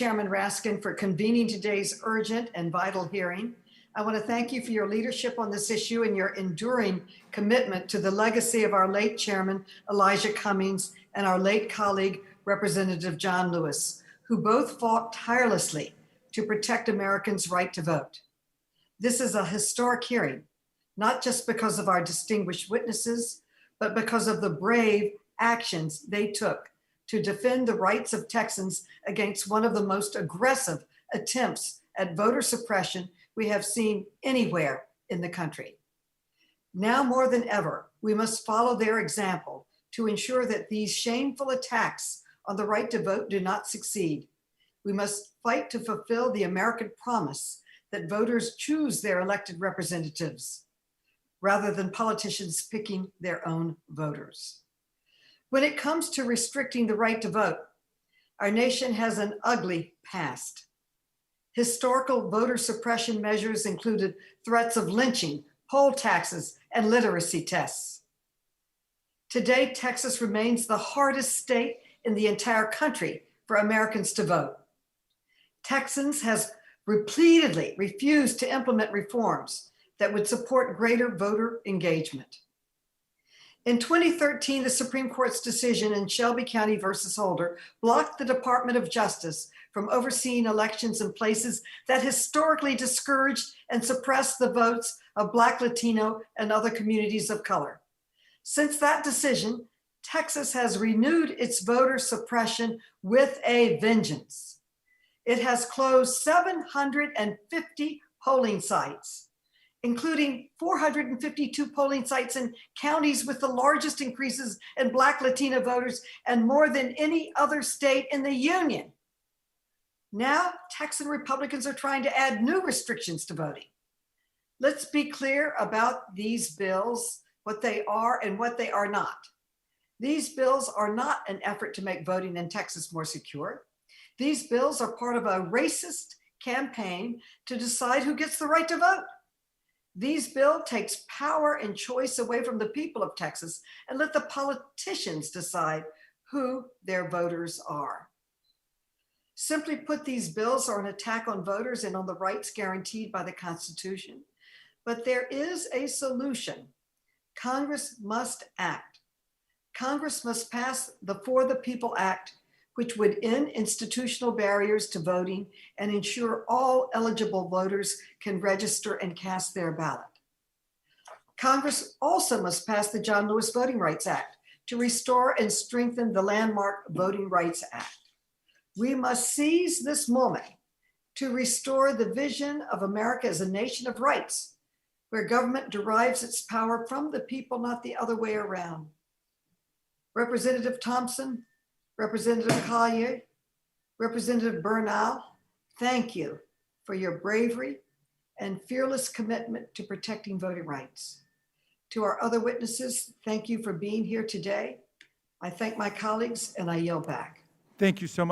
Chairman Raskin for convening today's urgent and vital hearing. I want to thank you for your leadership on this issue and your enduring commitment to the legacy of our late Chairman Elijah Cummings and our late colleague Representative John Lewis, who both fought tirelessly to protect Americans' right to vote. This is a historic hearing, not just because of our distinguished witnesses, but because of the brave actions they took to defend the rights of Texans against one of the most aggressive attempts at voter suppression we have seen anywhere in the country. Now more than ever, we must follow their example to ensure that these shameful attacks on the right to vote do not succeed. We must fight to fulfill the American promise that voters choose their elected representatives rather than politicians picking their own voters. When it comes to restricting the right to vote, our nation has an ugly past. Historical voter suppression measures included threats of lynching, poll taxes, and literacy tests. Today, Texas remains the hardest state in the entire country for Americans to vote. Texans has repeatedly refused to implement reforms that would support greater voter engagement. In 2013, the Supreme Court's decision in Shelby County versus Holder blocked the Department of Justice from overseeing elections in places that historically discouraged and suppressed the votes of Black, Latino, and other communities of color. Since that decision, Texas has renewed its voter suppression with a vengeance. It has closed 750 polling sites, including 452 polling sites in counties with the largest increases in Black, Latino voters and more than any other state in the union. Now, Texan Republicans are trying to add new restrictions to voting. Let's be clear about these bills, what they are and what they are not. These bills are not an effort to make voting in Texas more secure. These bills are part of a racist campaign to decide who gets the right to vote. These bills takes power and choice away from the people of Texas and let the politicians decide who their voters are. Simply put, these bills are an attack on voters and on the rights guaranteed by the Constitution. But there is a solution. Congress must act. Congress must pass the For the People Act, which would end institutional barriers to voting and ensure all eligible voters can register and cast their ballot. Congress also must pass the John Lewis Voting Rights Act to restore and strengthen the landmark Voting Rights Act. We must seize this moment to restore the vision of America as a nation of rights, where government derives its power from the people, not the other way around. Representative Thompson, Representative Collier, Representative Bernal, thank you for your bravery and fearless commitment to protecting voting rights. To our other witnesses, thank you for being here today. I thank my colleagues and I yield back. Thank you so much.